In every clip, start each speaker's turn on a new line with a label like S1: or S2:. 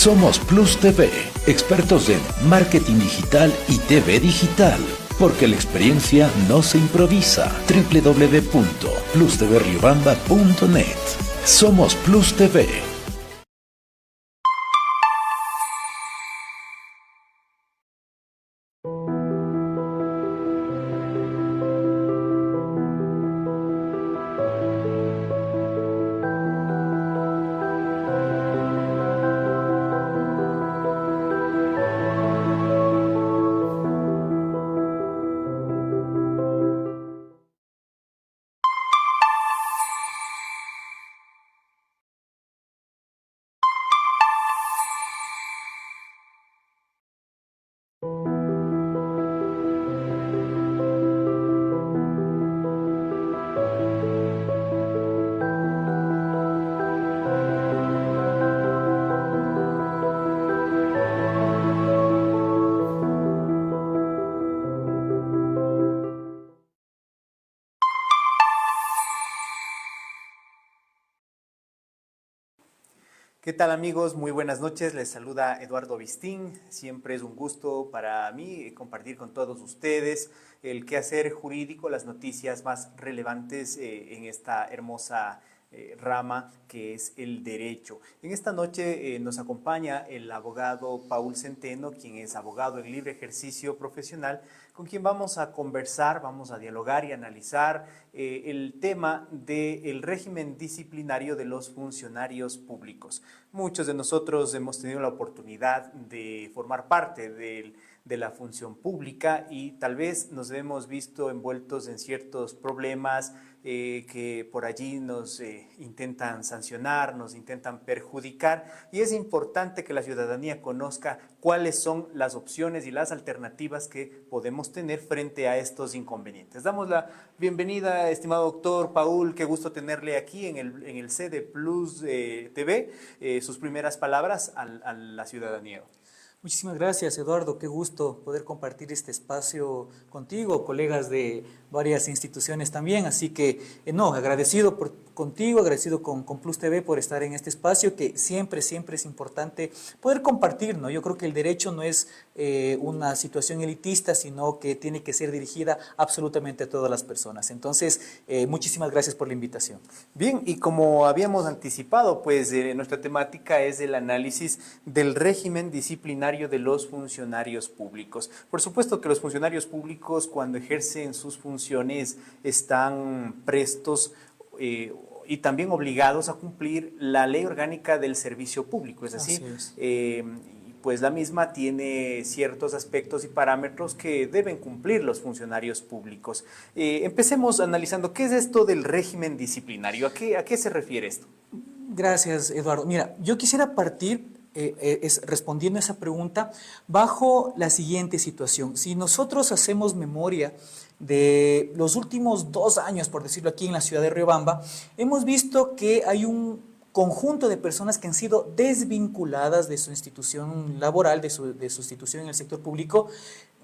S1: Somos Plus TV, expertos en marketing digital y TV digital, porque la experiencia no se improvisa. www.plustvriobamba.net. Somos Plus TV.
S2: ¿Qué tal amigos? Muy buenas noches, les saluda Eduardo Vistín. Siempre es un gusto para mí compartir con todos ustedes el quehacer jurídico, las noticias más relevantes en esta hermosa rama que es el derecho. En esta noche nos acompaña el abogado Paul Centeno, quien es abogado en libre ejercicio profesional, con quien vamos a conversar, vamos a dialogar y analizar el tema del régimen disciplinario de los funcionarios públicos. Muchos de nosotros hemos tenido la oportunidad de formar parte de la función pública y tal vez nos hemos visto envueltos en ciertos problemas que por allí nos intentan sancionar, nos intentan perjudicar, y es importante que la ciudadanía conozca cuáles son las opciones y las alternativas que podemos tener frente a estos inconvenientes. Damos la bienvenida, estimado doctor Paul, qué gusto tenerle aquí en el C de Plus TV. Sus primeras palabras a la ciudadanía.
S3: Muchísimas gracias, Eduardo. Qué gusto poder compartir este espacio contigo, colegas de varias instituciones también. Así que, agradecido contigo, agradecido con Plus TV por estar en este espacio que siempre es importante poder compartir, ¿no? Yo creo que el derecho no es una situación elitista, sino que tiene que ser dirigida absolutamente a todas las personas. Entonces, muchísimas gracias por la invitación.
S2: Bien, y como habíamos anticipado, pues nuestra temática es el análisis del régimen disciplinario de los funcionarios públicos. Por supuesto que los funcionarios públicos, cuando ejercen sus funciones, están prestos y también obligados a cumplir la ley orgánica del servicio público, es así. Pues la misma tiene ciertos aspectos y parámetros que deben cumplir los funcionarios públicos. Empecemos analizando qué es esto del régimen disciplinario, ¿a qué se refiere esto?
S3: Gracias, Eduardo. Mira, yo quisiera partir respondiendo a esa pregunta bajo la siguiente situación. Si nosotros hacemos memoria de los últimos 2 años, por decirlo aquí en la ciudad de Riobamba, hemos visto que hay un conjunto de personas que han sido desvinculadas de su institución laboral, de su institución en el sector público,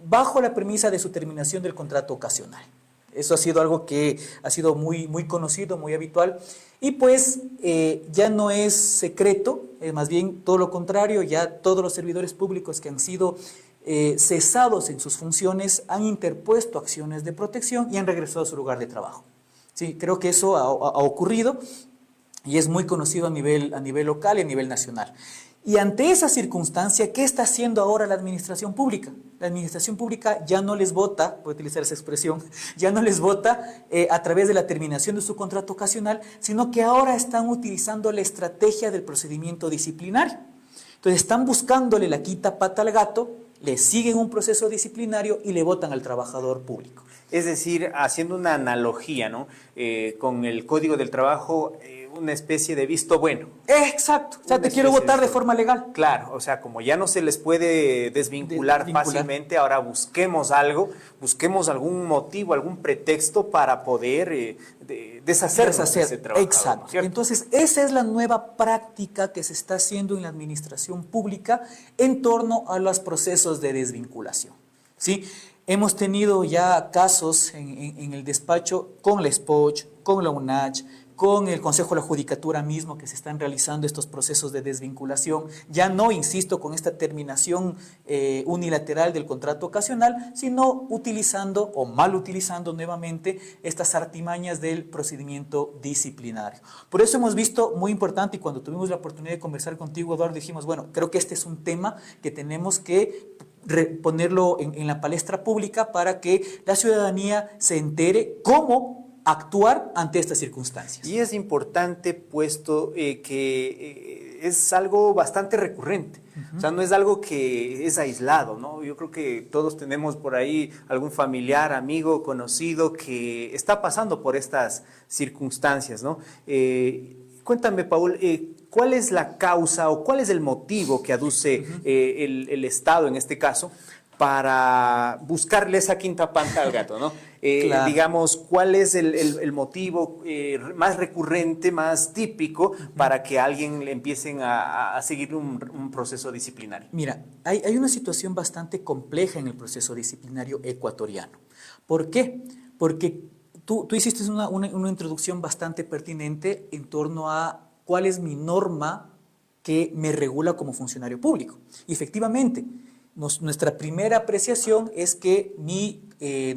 S3: bajo la premisa de su terminación del contrato ocasional. Eso ha sido algo que ha sido muy conocido, muy habitual, y pues ya no es secreto, más bien todo lo contrario, ya todos los servidores públicos que han sido cesados en sus funciones han interpuesto acciones de protección y han regresado a su lugar de trabajo. Sí, creo que eso ha ocurrido y es muy conocido a nivel local y a nivel nacional. Y ante esa circunstancia, ¿qué está haciendo ahora la administración pública? La administración pública ya no les vota, voy a utilizar esa expresión, ya no les vota a través de la terminación de su contrato ocasional, sino que ahora están utilizando la estrategia del procedimiento disciplinario. Entonces están buscándole la quita pata al gato, le siguen un proceso disciplinario y le votan al trabajador público.
S2: Es decir, haciendo una analogía, ¿no? Con el Código del Trabajo, una especie de visto bueno.
S3: Exacto, o sea, te quiero votar de forma legal.
S2: Claro, o sea, como ya no se les puede desvincular fácilmente, ahora busquemos algún motivo, algún pretexto para poder deshacernos de ese trabajo.
S3: Exacto. ¿No? Entonces, esa es la nueva práctica que se está haciendo en la administración pública en torno a los procesos de desvinculación, ¿sí? Hemos tenido ya casos en el despacho con la SPOCH, con la UNACH, con el Consejo de la Judicatura mismo, que se están realizando estos procesos de desvinculación, ya no, insisto, con esta terminación unilateral del contrato ocasional, sino utilizando o mal utilizando nuevamente estas artimañas del procedimiento disciplinario. Por eso hemos visto, muy importante, y cuando tuvimos la oportunidad de conversar contigo, Eduardo, dijimos, bueno, creo que este es un tema que tenemos que ponerlo en la palestra pública para que la ciudadanía se entere cómo actuar ante estas circunstancias.
S2: Y es importante puesto que es algo bastante recurrente. O sea, no es algo que es aislado, ¿no? Yo creo que todos tenemos por ahí algún familiar, amigo, conocido que está pasando por estas circunstancias, ¿no? Cuéntame, Paul, ¿cuál es la causa o cuál es el motivo que aduce el Estado, en este caso, para buscarle esa quinta pata al gato, ¿no?
S3: Claro.
S2: Digamos, ¿cuál es el motivo más recurrente, más típico para que alguien le empiecen a seguir un proceso disciplinario?
S3: Mira, hay una situación bastante compleja en el proceso disciplinario ecuatoriano. ¿Por qué? Porque tú hiciste una introducción bastante pertinente en torno a cuál es mi norma que me regula como funcionario público. Y efectivamente, nuestra primera apreciación es que mi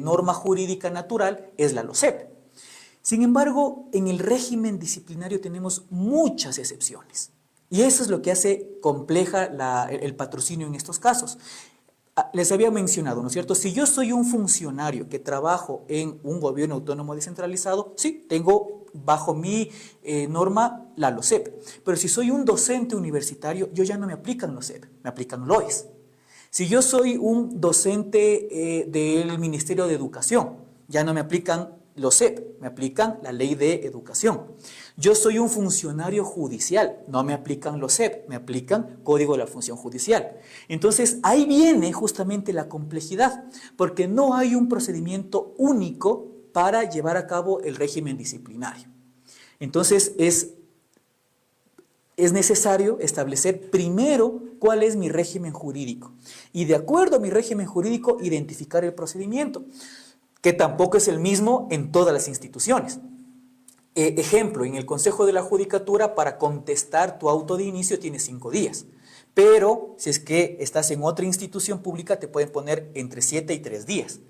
S3: norma jurídica natural es la LOCEP. Sin embargo, en el régimen disciplinario tenemos muchas excepciones. Y eso es lo que hace compleja el patrocinio en estos casos. Les había mencionado, ¿no es cierto? Si yo soy un funcionario que trabajo en un gobierno autónomo descentralizado, sí, tengo bajo mi norma la LOCEP. Pero si soy un docente universitario, yo ya no me aplican LOCEP, me aplican LOES. Si yo soy un docente del Ministerio de Educación, ya no me aplican LOCEP, me aplican la Ley de Educación. Yo soy un funcionario judicial, no me aplican LOCEP, me aplican Código de la Función Judicial. Entonces, ahí viene justamente la complejidad, porque no hay un procedimiento único para llevar a cabo el régimen disciplinario. Entonces, es necesario establecer primero cuál es mi régimen jurídico y de acuerdo a mi régimen jurídico identificar el procedimiento, que tampoco es el mismo en todas las instituciones. Ejemplo, en el Consejo de la Judicatura para contestar tu auto de inicio tienes 5 días, pero si es que estás en otra institución pública te pueden poner entre 7 y 3 días.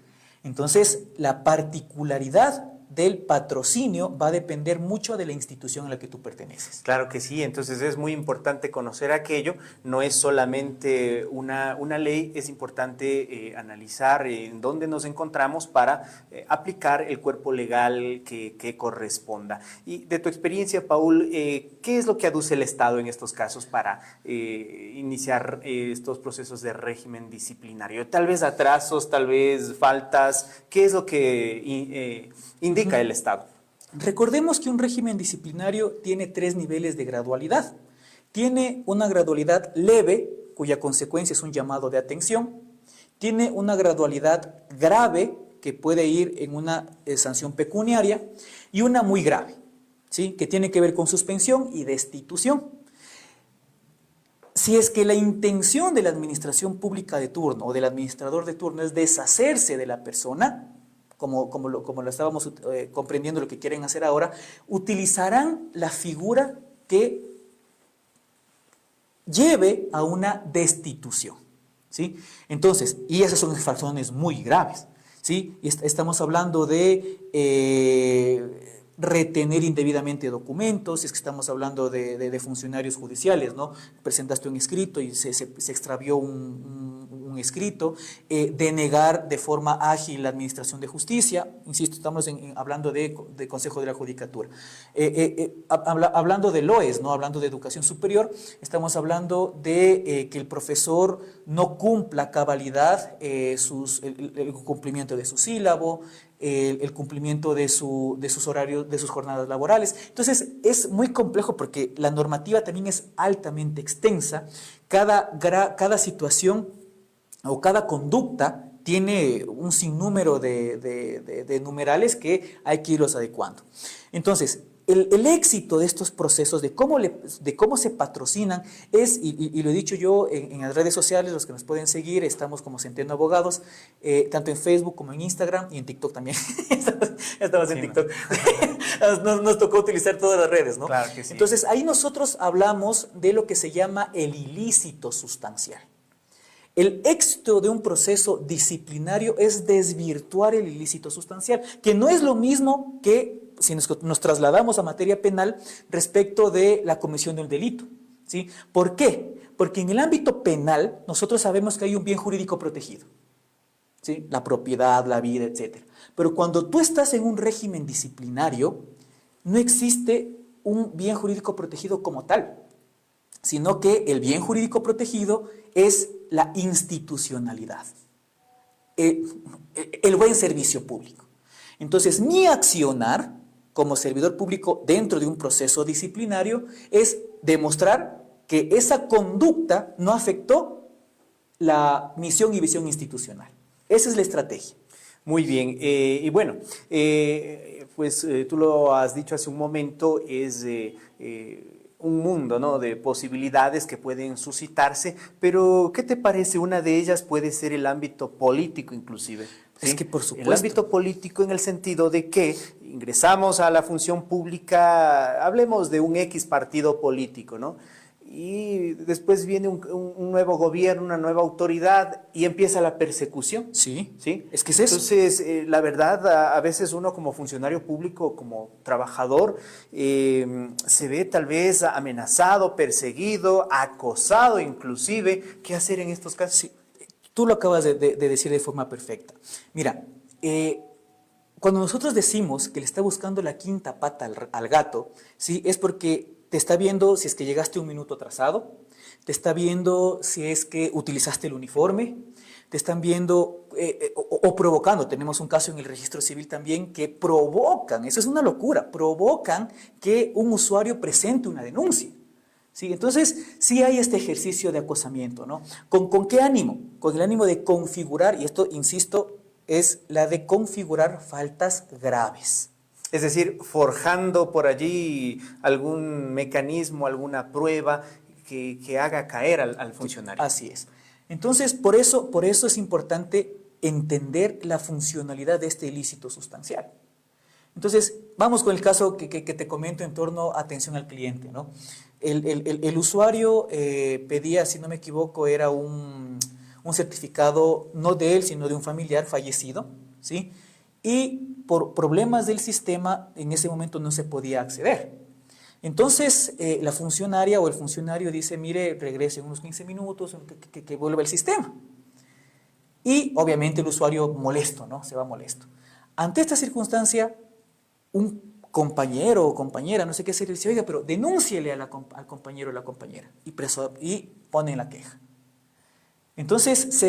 S3: Entonces, la particularidad del patrocinio va a depender mucho de la institución a la que tú perteneces.
S2: Claro que sí, entonces es muy importante conocer aquello, no es solamente una ley, es importante analizar en dónde nos encontramos para aplicar el cuerpo legal que corresponda. Y de tu experiencia, Paul, ¿qué es lo que aduce el Estado en estos casos para iniciar estos procesos de régimen disciplinario? Tal vez atrasos, tal vez faltas, ¿qué es lo que indica el Estado?
S3: Recordemos que un régimen disciplinario tiene 3 niveles de gradualidad. Tiene una gradualidad leve, cuya consecuencia es un llamado de atención. Tiene una gradualidad grave, que puede ir en una sanción pecuniaria, y una muy grave, ¿sí?, que tiene que ver con suspensión y destitución. Si es que la intención de la administración pública de turno o del administrador de turno es deshacerse de la persona, como lo estábamos comprendiendo lo que quieren hacer ahora, utilizarán la figura que lleve a una destitución, ¿sí? Entonces, y esas son infracciones muy graves, ¿sí? Y estamos hablando de retener indebidamente documentos, es que estamos hablando de funcionarios judiciales, ¿no? Presentaste un escrito y se extravió un escrito, denegar de forma ágil la administración de justicia, insisto, estamos hablando de Consejo de la Judicatura. Hablando de LOES, ¿no?, hablando de educación superior, estamos hablando de que el profesor no cumpla a cabalidad el cumplimiento de su sílabo, el cumplimiento de sus horarios, de sus jornadas laborales. Entonces, es muy complejo porque la normativa también es altamente extensa. Cada situación o cada conducta tiene un sinnúmero de numerales que hay que irlos adecuando. Entonces, el éxito de estos procesos, de cómo se patrocinan, y lo he dicho yo en las redes sociales, los que nos pueden seguir, estamos como Centeno Abogados, tanto en Facebook como en Instagram y en TikTok también. Estamos en TikTok. Nos tocó utilizar todas las redes, ¿no?
S2: Claro que sí.
S3: Entonces, ahí nosotros hablamos de lo que se llama el ilícito sustancial. El éxito de un proceso disciplinario es desvirtuar el ilícito sustancial, que no es lo mismo que si nos trasladamos a materia penal respecto de la comisión de un delito, ¿sí? ¿Por qué? Porque en el ámbito penal nosotros sabemos que hay un bien jurídico protegido, ¿sí? La propiedad, la vida, etc. Pero cuando tú estás en un régimen disciplinario, no existe un bien jurídico protegido como tal, sino que el bien jurídico protegido es la institucionalidad, el buen servicio público. Entonces, mi accionar como servidor público dentro de un proceso disciplinario es demostrar que esa conducta no afectó la misión y visión institucional. Esa es la estrategia.
S2: Muy bien, y bueno, pues tú lo has dicho hace un momento, es un mundo, ¿no?, de posibilidades que pueden suscitarse, pero ¿qué te parece? Una de ellas puede ser el ámbito político inclusive. ¿Sí?
S3: Es que por supuesto.
S2: El ámbito político en el sentido de que ingresamos a la función pública, hablemos de un X partido político, ¿no? Y después viene un nuevo gobierno, una nueva autoridad y empieza la persecución.
S3: Sí,
S2: ¿Sí?
S3: Es que es eso.
S2: Entonces, la verdad, a veces uno como funcionario público, como trabajador, se ve tal vez amenazado, perseguido, acosado inclusive. ¿Qué hacer en estos casos?
S3: Sí, tú lo acabas de decir de forma perfecta. Mira, cuando nosotros decimos que le está buscando la quinta pata al gato, ¿sí?, es porque te está viendo si es que llegaste un minuto atrasado, te está viendo si es que utilizaste el uniforme, te están viendo o provocando. Tenemos un caso en el registro civil también que provocan, eso es una locura, provocan que un usuario presente una denuncia. ¿Sí? Entonces, sí hay este ejercicio de acosamiento, ¿no? ¿Con qué ánimo? Con el ánimo de configurar, y esto, insisto, es la de configurar faltas graves.
S2: Es decir, forjando por allí algún mecanismo, alguna prueba que haga caer al funcionario.
S3: Así es. Entonces, por eso es importante entender la funcionalidad de este ilícito sustancial. Entonces, vamos con el caso que te comento en torno a atención al cliente, ¿no? El usuario pedía, si no me equivoco, era un certificado no de él, sino de un familiar fallecido, ¿sí? Y por problemas del sistema, en ese momento no se podía acceder. Entonces, la funcionaria o el funcionario dice, mire, regrese en unos 15 minutos, que vuelva el sistema. Y obviamente el usuario molesto, ¿no? Se va molesto. Ante esta circunstancia, un compañero o compañera, no sé qué hacer, dice, oiga, pero denúnciele al compañero o la compañera y ponen la queja. Entonces,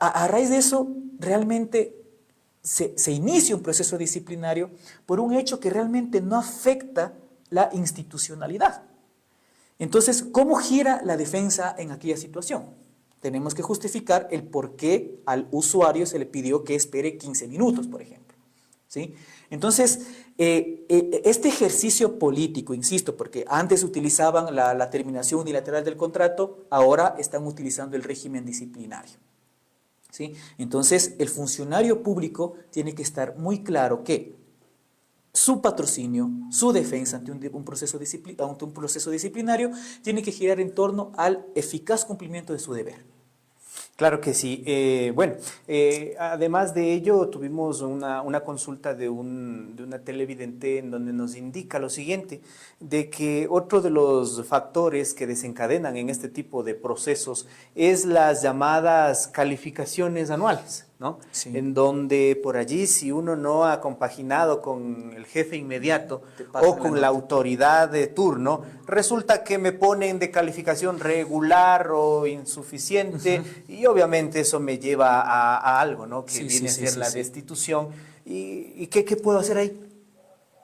S3: a raíz de eso, realmente se inicia un proceso disciplinario por un hecho que realmente no afecta la institucionalidad. Entonces, ¿cómo gira la defensa en aquella situación? Tenemos que justificar el por qué al usuario se le pidió que espere 15 minutos, por ejemplo. ¿Sí? Entonces, este ejercicio político, insisto, porque antes utilizaban la terminación unilateral del contrato, ahora están utilizando el régimen disciplinario. ¿Sí? Entonces, el funcionario público tiene que estar muy claro que su patrocinio, su defensa ante un proceso disciplinario tiene que girar en torno al eficaz cumplimiento de su deber.
S2: Claro que sí. Bueno, además de ello, tuvimos una consulta de una televidente en donde nos indica lo siguiente, de que otro de los factores que desencadenan en este tipo de procesos es las llamadas calificaciones anuales, ¿no?
S3: Sí.
S2: En donde por allí, si uno no ha compaginado con el jefe inmediato o con la autoridad de turno, resulta que me ponen de calificación regular o insuficiente, y obviamente eso me lleva a algo, ¿no? Que viene a ser la destitución. ¿Y qué puedo hacer ahí?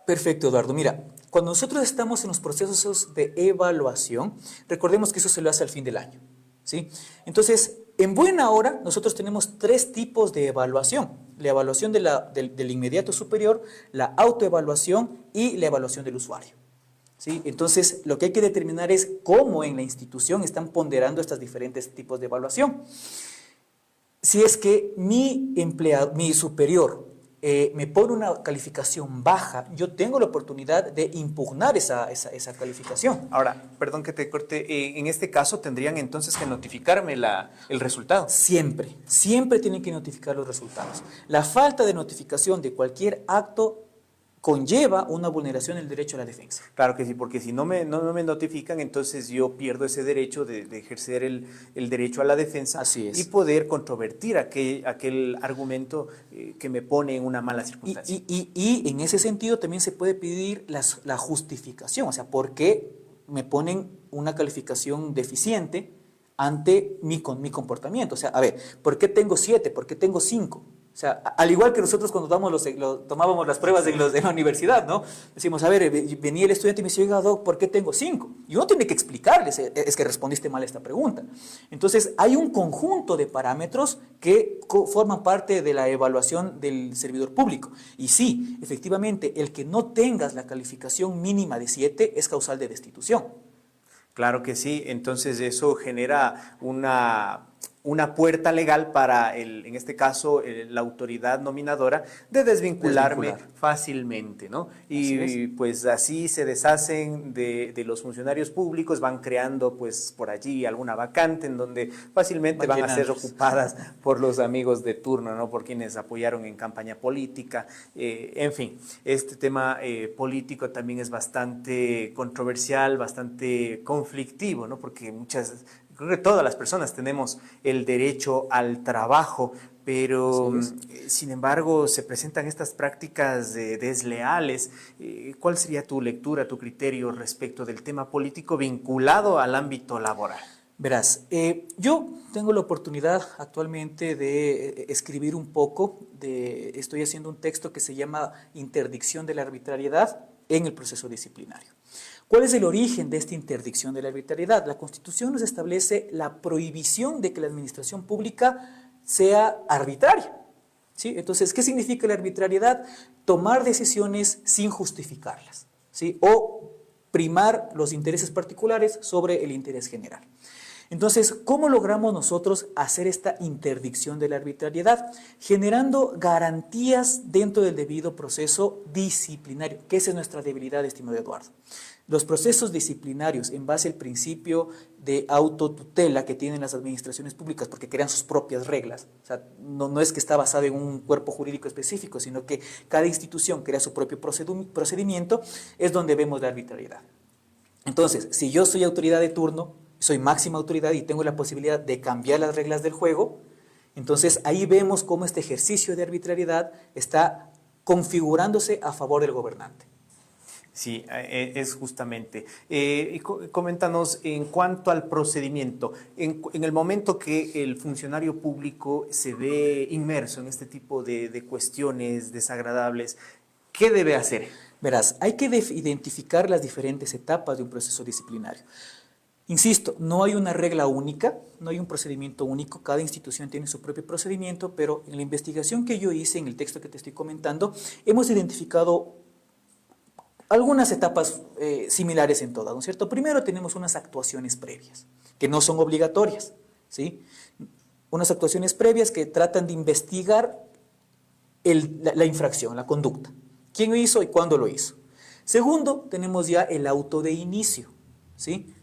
S3: Perfecto, Eduardo. Mira, cuando nosotros estamos en los procesos de evaluación, recordemos que eso se lo hace al fin del año, ¿sí? Entonces, en buena hora, nosotros tenemos 3 tipos de evaluación. la evaluación del inmediato superior, la autoevaluación y la evaluación del usuario. ¿Sí? Entonces, lo que hay que determinar es cómo en la institución están ponderando estos diferentes tipos de evaluación. Si es que mi empleado, mi superior, me pone una calificación baja, yo tengo la oportunidad de impugnar esa calificación.
S2: Ahora, perdón que te corte, en este caso tendrían entonces que notificarme el resultado.
S3: Siempre, siempre tienen que notificar los resultados. La falta de notificación de cualquier acto conlleva una vulneración del derecho a la defensa.
S2: Claro que sí, porque si no me notifican, entonces yo pierdo ese derecho de ejercer el derecho a la defensa.
S3: Así es.
S2: Y poder controvertir aquel argumento que me pone en una mala circunstancia.
S3: Y en ese sentido también se puede pedir la justificación, o sea, ¿por qué me ponen una calificación deficiente ante mi comportamiento? O sea, a ver, ¿por qué tengo 7? ¿Por qué tengo 5? O sea, al igual que nosotros cuando tomábamos las pruebas de la universidad, ¿no? Decimos, a ver, venía el estudiante y me dice, oiga, doc, ¿por qué tengo 5? Y uno tiene que explicarles, es que respondiste mal a esta pregunta. Entonces, hay un conjunto de parámetros que forman parte de la evaluación del servidor público. Y sí, efectivamente, el que no tengas la calificación mínima de 7 es causal de destitución.
S2: Claro que sí, entonces eso genera una puerta legal para, en este caso, la autoridad nominadora de desvincularme fácilmente, ¿no? Y pues así se deshacen de los funcionarios públicos, van creando pues por allí alguna vacante en donde fácilmente van a ser ocupadas por los amigos de turno, ¿no? Por quienes apoyaron en campaña política. En fin, este tema político también es bastante controversial, bastante conflictivo, ¿no? Porque creo que todas las personas tenemos el derecho al trabajo, pero sin embargo se presentan estas prácticas desleales. ¿Cuál sería tu lectura, tu criterio respecto del tema político vinculado al ámbito laboral?
S3: Verás, yo tengo la oportunidad actualmente de escribir un poco, estoy haciendo un texto que se llama Interdicción de la arbitrariedad en el proceso disciplinario. ¿Cuál es el origen de esta interdicción de la arbitrariedad? La Constitución nos establece la prohibición de que la administración pública sea arbitraria. ¿Sí? Entonces, ¿qué significa la arbitrariedad? Tomar decisiones sin justificarlas, ¿sí? O primar los intereses particulares sobre el interés general. Entonces, ¿cómo logramos nosotros hacer esta interdicción de la arbitrariedad? Generando garantías dentro del debido proceso disciplinario, que esa es nuestra debilidad, estimado Eduardo. Los procesos disciplinarios en base al principio de autotutela que tienen las administraciones públicas porque crean sus propias reglas, o sea, no es que está basado en un cuerpo jurídico específico, sino que cada institución crea su propio procedimiento, es donde vemos la arbitrariedad. Entonces, si yo soy autoridad de turno, soy máxima autoridad y tengo la posibilidad de cambiar las reglas del juego, entonces ahí vemos cómo este ejercicio de arbitrariedad está configurándose a favor del gobernante.
S2: Sí, es justamente. Coméntanos en cuanto al procedimiento, en el momento que el funcionario público se ve inmerso en este tipo de cuestiones desagradables, ¿qué debe hacer?
S3: Verás, hay que identificar las diferentes etapas de un proceso disciplinario. Insisto, no hay una regla única, no hay un procedimiento único, cada institución tiene su propio procedimiento, pero en la investigación que yo hice, en el texto que te estoy comentando, hemos identificado algunas etapas similares en todas, ¿no es cierto? Primero tenemos unas actuaciones previas, que no son obligatorias, ¿sí? Unas actuaciones previas que tratan de investigar la infracción, la conducta. ¿Quién lo hizo y cuándo lo hizo? Segundo, tenemos ya el auto de inicio, ¿sí?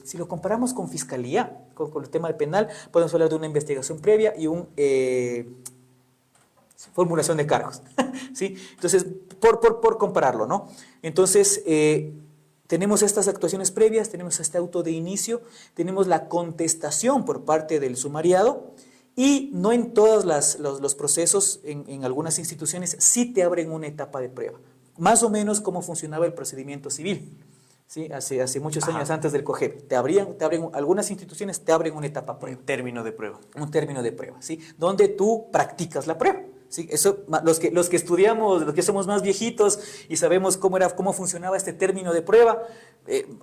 S3: Si lo comparamos con fiscalía, con el tema del penal, podemos hablar de una investigación previa y una formulación de cargos, ¿sí? Entonces, por compararlo, ¿no? Entonces, tenemos estas actuaciones previas, tenemos este auto de inicio, tenemos la contestación por parte del sumariado y no en todos los procesos, en algunas instituciones, sí te abren una etapa de prueba, más o menos como funcionaba el procedimiento civil. Sí, hace muchos años antes del COGEP, algunas instituciones te abren una etapa prueba.
S2: Un término de prueba.
S3: Un término de prueba, ¿sí? Donde tú practicas la prueba. ¿Sí? Eso, los que estudiamos, los que somos más viejitos y sabemos cómo funcionaba este término de prueba,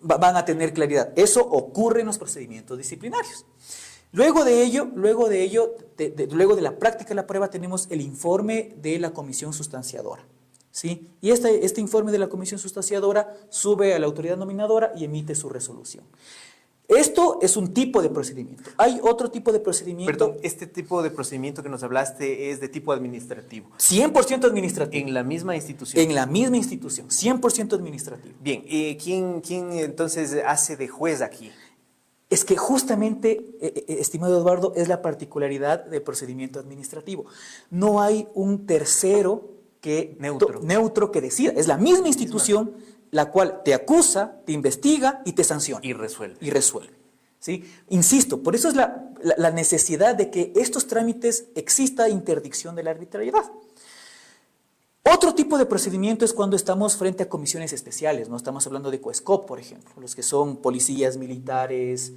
S3: van a tener claridad. Eso ocurre en los procedimientos disciplinarios. Luego de la práctica de la prueba, tenemos el informe de la comisión sustanciadora, ¿sí? Y este informe de la comisión sustanciadora sube a la autoridad nominadora y emite su resolución. Esto es un tipo de procedimiento. Hay otro tipo de procedimiento.
S2: Perdón, este tipo de procedimiento que nos hablaste es de tipo administrativo.
S3: 100% administrativo.
S2: En la misma institución.
S3: En la misma institución, 100% administrativo.
S2: Bien, ¿quién entonces hace de juez aquí?
S3: Es que justamente, estimado Eduardo, es la particularidad del procedimiento administrativo. No hay un tercero neutro que decida. Es la misma institución la cual te acusa, te investiga y te sanciona.
S2: Y resuelve.
S3: ¿Sí? Insisto, por eso es la necesidad de que estos trámites exista interdicción de la arbitrariedad. Otro tipo de procedimiento es cuando estamos frente a comisiones especiales, ¿no? Estamos hablando de COESCOP, por ejemplo, los que son policías, militares,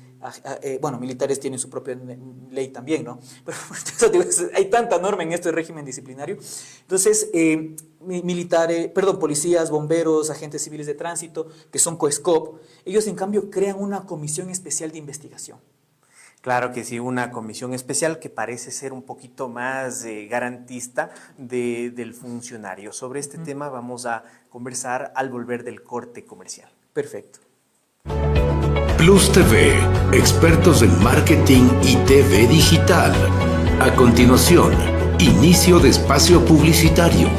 S3: militares tienen su propia ley también, ¿no? Pero hay tanta norma en este régimen disciplinario. Entonces, policías, bomberos, agentes civiles de tránsito, que son COESCOP, ellos en cambio crean una comisión especial de investigación.
S2: Claro que sí, una comisión especial que parece ser un poquito más garantista del funcionario. Sobre este tema vamos a conversar al volver del corte comercial.
S3: Perfecto.
S1: Plus TV, expertos en marketing y TV digital. A continuación, inicio de espacio publicitario.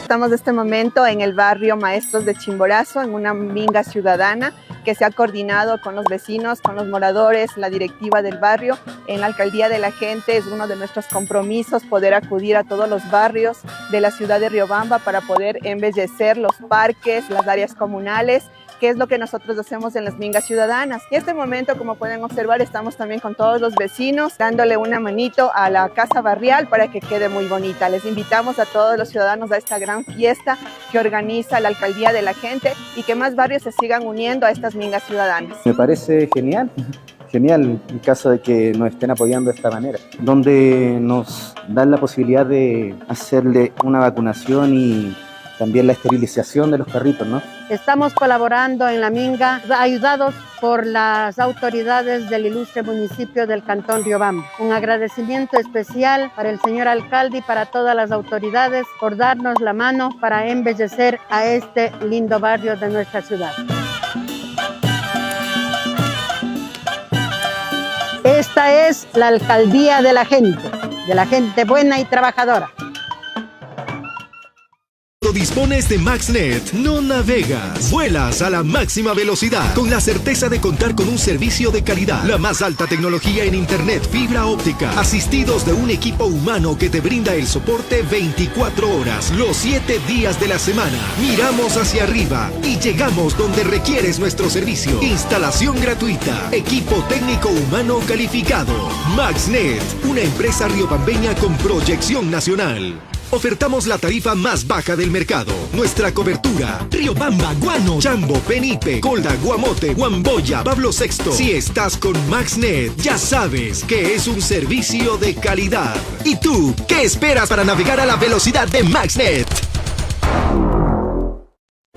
S4: Estamos en este momento en el barrio Maestros de Chimborazo, en una minga ciudadana que se ha coordinado con los vecinos, con los moradores, la directiva del barrio. En la Alcaldía de la Gente es uno de nuestros compromisos poder acudir a todos los barrios de la ciudad de Riobamba para poder embellecer los parques, las áreas comunales, que es lo que nosotros hacemos en las mingas ciudadanas. Y en este momento, como pueden observar, estamos también con todos los vecinos, dándole una manito a la casa barrial para que quede muy bonita. Les invitamos a todos los ciudadanos a esta gran fiesta que organiza la Alcaldía de la Gente y que más barrios se sigan uniendo a estas mingas ciudadanas.
S5: Me parece genial en caso de que nos estén apoyando de esta manera, donde nos dan la posibilidad de hacerle una vacunación y también la esterilización de los perritos, ¿no?
S6: Estamos colaborando en la minga, ayudados por las autoridades del ilustre municipio del Cantón Riobamba. Un agradecimiento especial para el señor alcalde y para todas las autoridades por darnos la mano para embellecer a este lindo barrio de nuestra ciudad. Esta es la Alcaldía de la gente buena y trabajadora.
S7: Cuando dispones de MaxNet, no navegas, vuelas a la máxima velocidad, con la certeza de contar con un servicio de calidad, la más alta tecnología en internet, fibra óptica, asistidos de un equipo humano que te brinda el soporte 24 horas, los 7 días de la semana. Miramos hacia arriba y llegamos donde requieres nuestro servicio. Instalación gratuita, equipo técnico humano calificado. MaxNet, una empresa riobambeña con proyección nacional. Ofertamos la tarifa más baja del mercado. Nuestra cobertura: Riobamba, Guano, Chambo, Penipe, Colda, Guamote, Guamboya, Pablo VI. Si estás con MaxNet, ya sabes que es un servicio de calidad. ¿Y tú, qué esperas para navegar a la velocidad de MaxNet?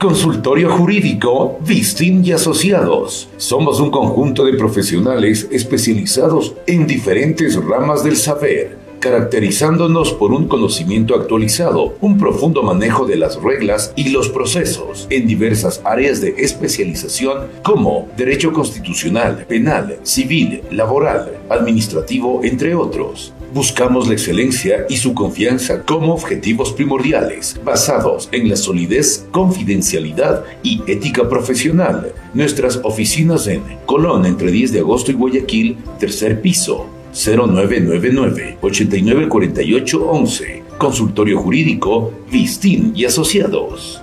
S1: Consultorio Jurídico Vistin y Asociados. Somos un conjunto de profesionales especializados en diferentes ramas del saber, caracterizándonos por un conocimiento actualizado, un profundo manejo de las reglas y los procesos en diversas áreas de especialización como derecho constitucional, penal, civil, laboral, administrativo, entre otros. Buscamos la excelencia y su confianza como objetivos primordiales, basados en la solidez, confidencialidad y ética profesional. Nuestras oficinas en Colón, entre 10 de agosto y Guayaquil, tercer piso, 0999-894811. Consultorio Jurídico Vistin y Asociados.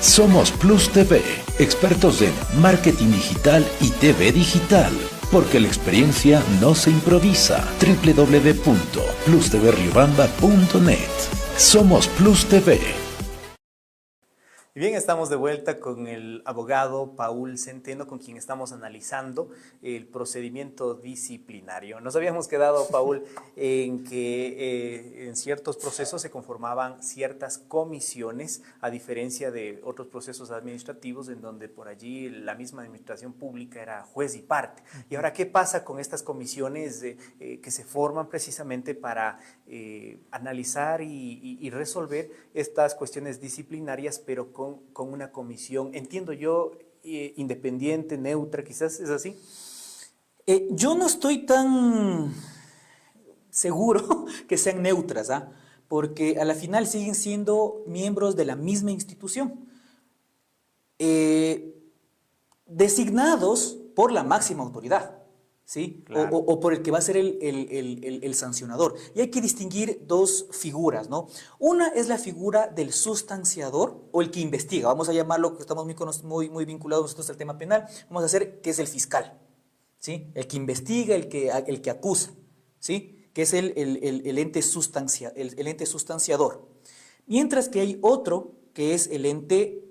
S1: Somos Plus TV, expertos en marketing digital y TV digital, porque la experiencia no se improvisa. www.plustvriobamba.net. Somos Plus TV.
S2: Y bien, estamos de vuelta con el abogado Paul Centeno, con quien estamos analizando el procedimiento disciplinario. Nos habíamos quedado, Paul, en que en ciertos procesos se conformaban ciertas comisiones, a diferencia de otros procesos administrativos en donde por allí la misma administración pública era juez y parte. Y ahora, ¿qué pasa con estas comisiones que se forman precisamente para analizar y resolver estas cuestiones disciplinarias, pero con una comisión, entiendo yo, independiente, neutra, quizás es así?
S3: Yo no estoy tan seguro que sean neutras, porque a la final siguen siendo miembros de la misma institución, designados por la máxima autoridad, ¿sí?
S2: Claro.
S3: O por el que va a ser el sancionador. Y hay que distinguir dos figuras, ¿no? Una es la figura del sustanciador o el que investiga, vamos a llamarlo, que estamos muy vinculados nosotros al tema penal, vamos a hacer que es el fiscal, ¿sí? El que investiga, el que acusa, ¿sí? Que es el ente sustanciador. Mientras que hay otro que es el ente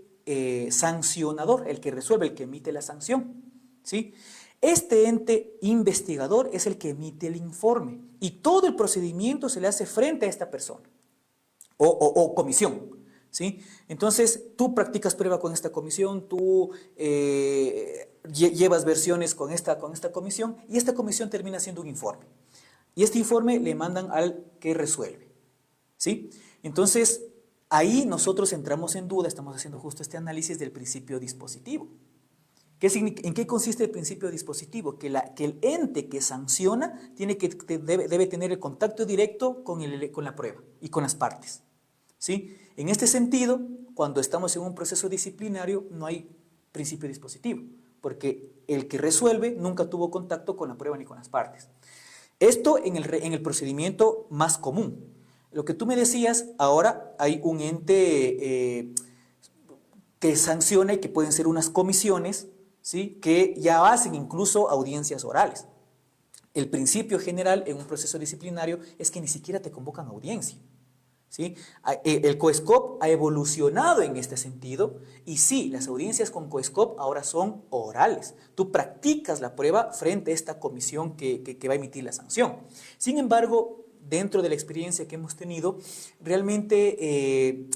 S3: sancionador, el que resuelve, el que emite la sanción, ¿sí? Este ente investigador es el que emite el informe y todo el procedimiento se le hace frente a esta persona o comisión, ¿sí? Entonces, tú practicas prueba con esta comisión, tú llevas versiones con esta comisión y esta comisión termina haciendo un informe. Y este informe le mandan al que resuelve, ¿sí? Entonces, ahí nosotros entramos en duda, estamos haciendo justo este análisis del principio dispositivo. ¿En qué consiste el principio dispositivo? Que el ente que sanciona debe tener el contacto directo con la prueba y con las partes, ¿sí? En este sentido, cuando estamos en un proceso disciplinario, no hay principio dispositivo, porque el que resuelve nunca tuvo contacto con la prueba ni con las partes. Esto en el procedimiento más común. Lo que tú me decías, ahora hay un ente que sanciona y que pueden ser unas comisiones, ¿sí? Que ya hacen incluso audiencias orales. El principio general en un proceso disciplinario es que ni siquiera te convocan a audiencia, ¿sí? El COESCOP ha evolucionado en este sentido y sí, las audiencias con COESCOP ahora son orales. Tú practicas la prueba frente a esta comisión que va a emitir la sanción. Sin embargo, dentro de la experiencia que hemos tenido, realmente,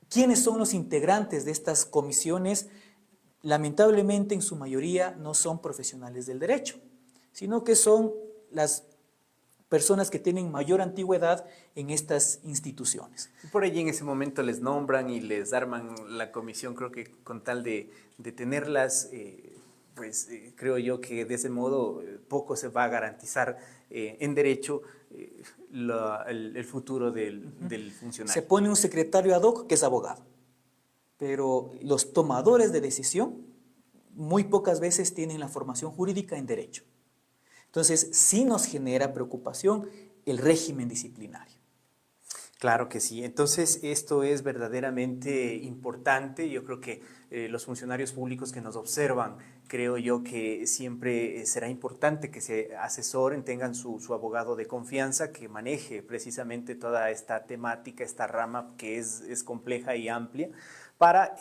S3: ¿quiénes son los integrantes de estas comisiones? Lamentablemente, en su mayoría, no son profesionales del derecho, sino que son las personas que tienen mayor antigüedad en estas instituciones.
S2: Por allí en ese momento les nombran y les arman la comisión, creo que con tal de tenerlas, creo yo que de ese modo poco se va a garantizar en derecho el futuro del funcionario.
S3: Se pone un secretario ad hoc que es abogado, pero los tomadores de decisión muy pocas veces tienen la formación jurídica en derecho. Entonces, sí nos genera preocupación el régimen disciplinario.
S2: Claro que sí. Entonces, esto es verdaderamente importante. Yo creo que los funcionarios públicos que nos observan, creo yo que siempre será importante que se asesoren, tengan su abogado de confianza que maneje precisamente toda esta temática, esta rama que es compleja y amplia, para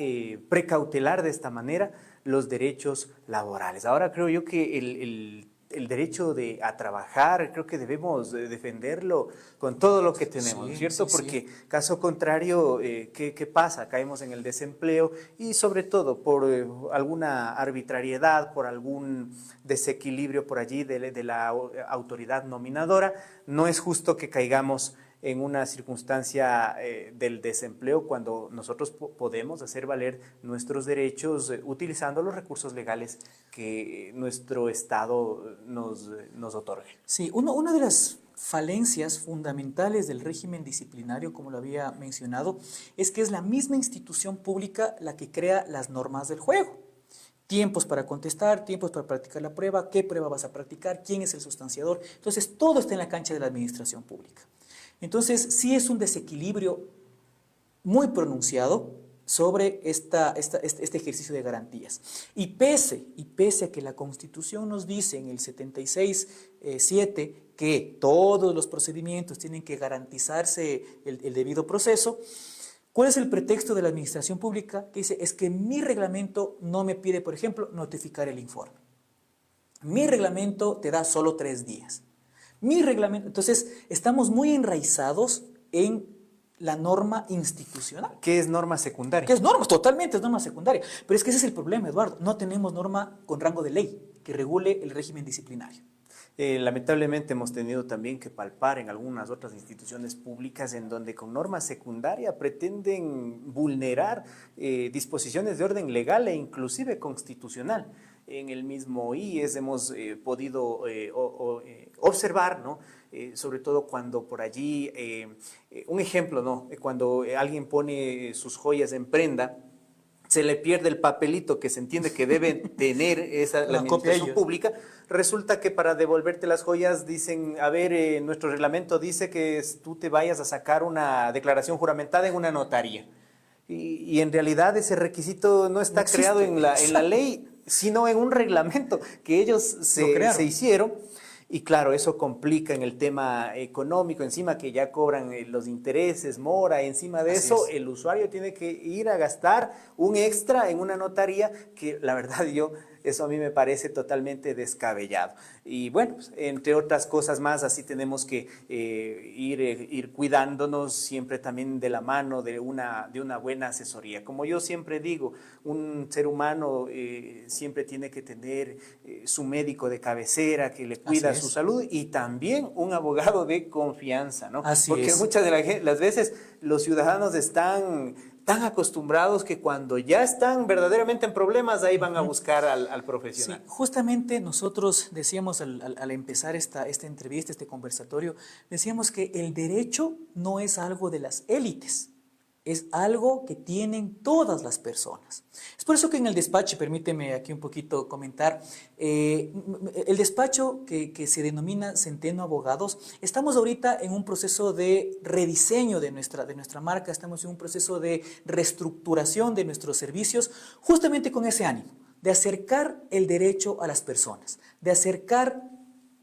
S2: precautelar de esta manera los derechos laborales. Ahora creo yo que el derecho a trabajar, creo que debemos defenderlo con todo lo que tenemos,
S3: sí,
S2: ¿cierto?
S3: sí,
S2: Porque caso contrario, ¿qué pasa? Caemos en el desempleo y sobre todo por alguna arbitrariedad, por algún desequilibrio por allí de la autoridad nominadora. No es justo que caigamos en una circunstancia del desempleo cuando nosotros podemos hacer valer nuestros derechos utilizando los recursos legales que nuestro Estado nos otorgue.
S3: Sí, una de las falencias fundamentales del régimen disciplinario, como lo había mencionado, es que es la misma institución pública la que crea las normas del juego. Tiempos para contestar, tiempos para practicar la prueba, qué prueba vas a practicar, quién es el sustanciador. Entonces, todo está en la cancha de la administración pública. Entonces, sí es un desequilibrio muy pronunciado sobre este ejercicio de garantías. Y pese a que la Constitución nos dice en el 76.7 que todos los procedimientos tienen que garantizarse el debido proceso, ¿Cuál es el pretexto de la administración pública? Que dice, es que mi reglamento no me pide, por ejemplo, notificar el informe. Mi reglamento te da solo 3 días. Mi reglamento, entonces estamos muy enraizados en la norma institucional.
S2: ¿Qué es norma secundaria?
S3: ¿Qué es norma? Totalmente es norma secundaria. Pero es que ese es el problema, Eduardo. No tenemos norma con rango de ley que regule el régimen disciplinario.
S2: Lamentablemente hemos tenido también que palpar en algunas otras instituciones públicas en donde con norma secundaria pretenden vulnerar disposiciones de orden legal e inclusive constitucional. En el mismo IES hemos podido observar, ¿no? Sobre todo cuando por allí, un ejemplo, ¿no? Cuando alguien pone sus joyas en prenda, se le pierde el papelito que se entiende que debe tener la administración pública. Resulta que para devolverte las joyas dicen, a ver, nuestro reglamento dice que tú te vayas a sacar una declaración juramentada en una notaría. Y en realidad ese requisito no está creado en la ley, sino en un reglamento que ellos se hicieron. Y claro, eso complica en el tema económico, encima que ya cobran los intereses, mora, encima de eso el usuario tiene que ir a gastar un extra en una notaría que la verdad eso a mí me parece totalmente descabellado. Y bueno, pues, entre otras cosas más, así tenemos que ir cuidándonos siempre también de la mano de una buena asesoría. Como yo siempre digo, un ser humano siempre tiene que tener su médico de cabecera que le cuida su salud y también un abogado de confianza, ¿no? Porque muchas de las veces los ciudadanos están tan acostumbrados que cuando ya están verdaderamente en problemas, ahí van a buscar al profesional.
S3: Sí, justamente nosotros decíamos al empezar esta entrevista, este conversatorio, decíamos que el derecho no es algo de las élites, es algo que tienen todas las personas. Es por eso que en el despacho, permíteme aquí un poquito comentar, el despacho que se denomina Centeno Abogados, estamos ahorita en un proceso de rediseño de nuestra marca, estamos en un proceso de reestructuración de nuestros servicios, justamente con ese ánimo, de acercar el derecho a las personas, de acercar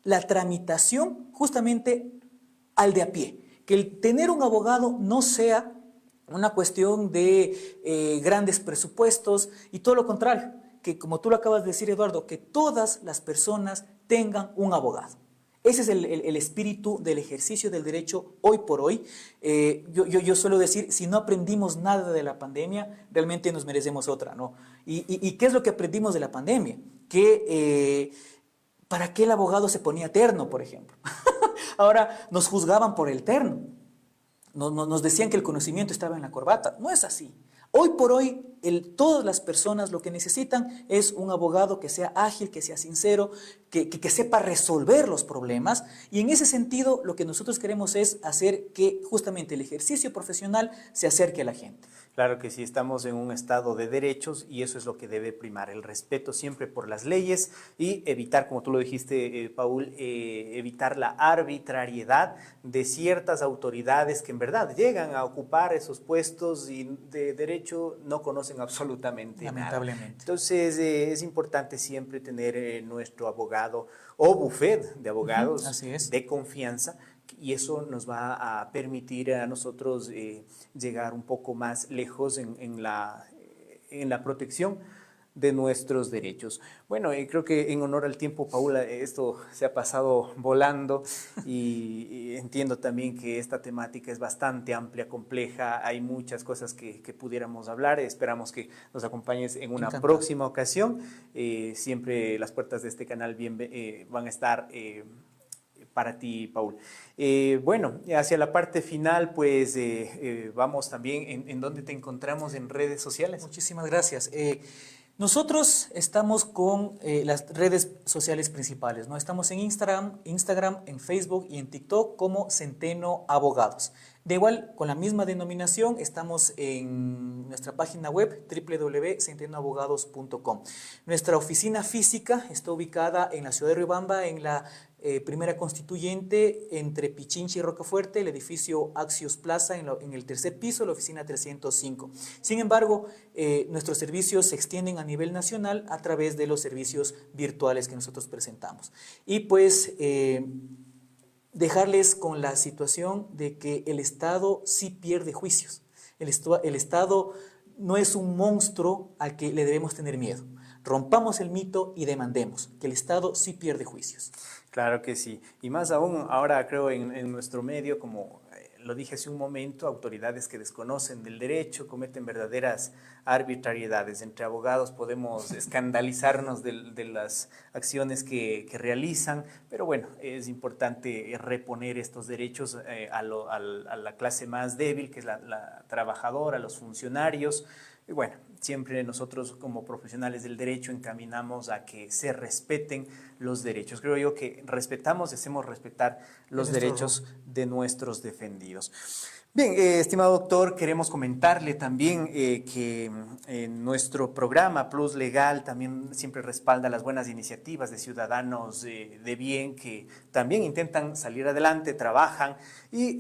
S3: la tramitación justamente al de a pie, que el tener un abogado no sea una cuestión de grandes presupuestos y todo lo contrario, que como tú lo acabas de decir, Eduardo, que todas las personas tengan un abogado. Ese es el espíritu del ejercicio del derecho hoy por hoy. Yo suelo decir, si no aprendimos nada de la pandemia, realmente nos merecemos otra, ¿no? ¿Y qué es lo que aprendimos de la pandemia? Que ¿para qué el abogado se ponía terno, por ejemplo? Ahora nos juzgaban por el terno. Nos decían que el conocimiento estaba en la corbata. No es así. Hoy por hoy, todas las personas lo que necesitan es un abogado que sea ágil, que sea sincero, que sepa resolver los problemas. Y en ese sentido, lo que nosotros queremos es hacer que justamente el ejercicio profesional se acerque a la gente.
S2: Claro que sí, estamos en un estado de derechos y eso es lo que debe primar, el respeto siempre por las leyes y evitar, como tú lo dijiste, Paul, evitar la arbitrariedad de ciertas autoridades que en verdad llegan a ocupar esos puestos y de derecho no conocen absolutamente
S3: lamentablemente
S2: nada. Entonces es importante siempre tener nuestro abogado o buffet de abogados de confianza, y eso nos va a permitir a nosotros llegar un poco más lejos en la protección de nuestros derechos. Bueno, creo que en honor al tiempo, Paula, esto se ha pasado volando y entiendo también que esta temática es bastante amplia, compleja, hay muchas cosas que pudiéramos hablar, esperamos que nos acompañes en una próxima ocasión. Siempre las puertas de este canal van a estar para ti, Paul. Bueno, hacia la parte final, pues vamos también en dónde te encontramos en redes sociales.
S3: Muchísimas gracias. Nosotros estamos con las redes sociales principales, ¿no? Estamos en Instagram, en Facebook y en TikTok como Centeno Abogados. De igual, con la misma denominación, estamos en nuestra página web www.centenoabogados.com. Nuestra oficina física está ubicada en la ciudad de Riobamba, en la primera constituyente entre Pichincha y Rocafuerte, el edificio Axios Plaza, en el tercer piso, la oficina 305. Sin embargo, nuestros servicios se extienden a nivel nacional a través de los servicios virtuales que nosotros presentamos. Y pues dejarles con la situación de que el Estado sí pierde juicios. El Estado no es un monstruo al que le debemos tener miedo. Rompamos el mito y demandemos que el Estado sí pierde juicios.
S2: Claro que sí. Y más aún, ahora creo en nuestro medio, como lo dije hace un momento, autoridades que desconocen del derecho, cometen verdaderas arbitrariedades. Entre abogados podemos escandalizarnos de las acciones que realizan, pero bueno, es importante reponer estos derechos a la clase más débil, que es la trabajadora, los funcionarios. Y bueno, siempre nosotros como profesionales del derecho encaminamos a que se respeten los derechos. Creo yo que respetamos y hacemos respetar los derechos de nuestros defendidos. Bien, estimado doctor, queremos comentarle también que nuestro programa Plus Legal también siempre respalda las buenas iniciativas de ciudadanos de bien que también intentan salir adelante, trabajan y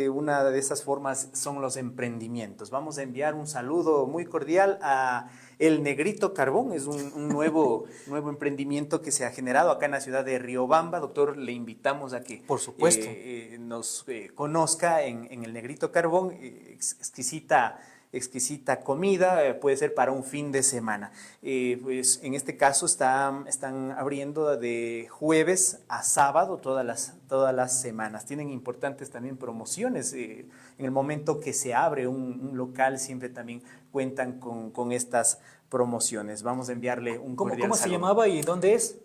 S2: una de esas formas son los emprendimientos. Vamos a enviar un saludo muy cordial a El Negrito Carbón. Es un nuevo emprendimiento que se ha generado acá en la ciudad de Riobamba. Doctor, le invitamos a que
S3: por supuesto
S2: nos conozca en El Negrito Carbón. Exquisita comida, puede ser para un fin de semana. Pues en este caso están abriendo de jueves a sábado todas las semanas. Tienen importantes también promociones. En el momento que se abre un local siempre también cuentan con estas promociones. Vamos a enviarle un cordial
S3: ¿Cómo se
S2: saludo.
S3: llamaba y dónde es?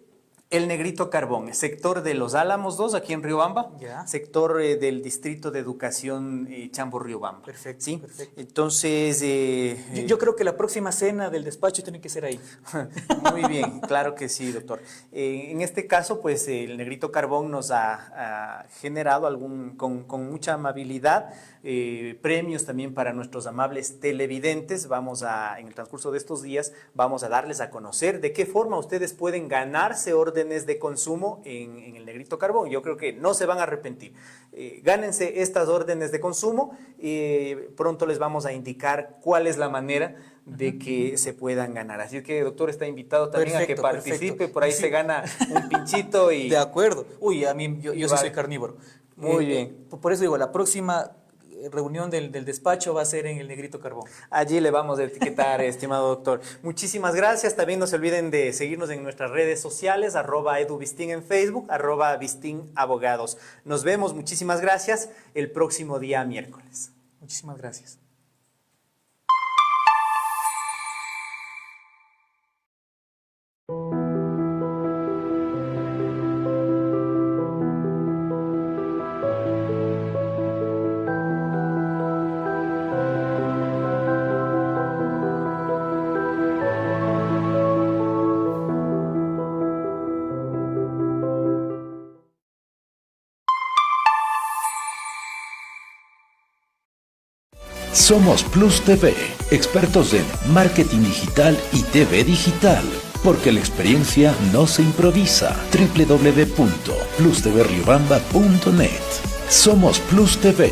S2: El Negrito Carbón, sector de Los Álamos 2, aquí en Riobamba,
S3: ya.
S2: Sector del Distrito de Educación Chambo Riobamba.
S3: Perfecto,
S2: ¿sí?
S3: perfecto.
S2: Entonces...
S3: Yo creo que la próxima cena del despacho tiene que ser ahí.
S2: Muy bien, claro que sí, doctor. En este caso, pues el Negrito Carbón nos ha generado con mucha amabilidad premios también para nuestros amables televidentes. En el transcurso de estos días, vamos a darles a conocer de qué forma ustedes pueden ganarse órdenes de consumo en el Negrito Carbón. Yo creo que no se van a arrepentir. Gánense estas órdenes de consumo y pronto les vamos a indicar cuál es la manera de que se puedan ganar. Así que, doctor, está invitado también a que participe.
S3: Perfecto.
S2: Por ahí
S3: Sí.
S2: se gana un pinchito y...
S3: De acuerdo. Uy, a mí, yo sí
S2: vale.
S3: soy carnívoro.
S2: Muy bien.
S3: Por eso digo, la próxima reunión del despacho va a ser en el Negrito Carbón.
S2: Allí le vamos a etiquetar, estimado doctor. Muchísimas gracias. También no se olviden de seguirnos en nuestras redes sociales, @edubistin en Facebook, @BistinAbogados. Nos vemos, muchísimas gracias, el próximo día miércoles.
S3: Muchísimas gracias.
S1: Somos Plus TV, expertos en marketing digital y TV digital, porque la experiencia no se improvisa. www.plustvriobamba.net. Somos Plus TV.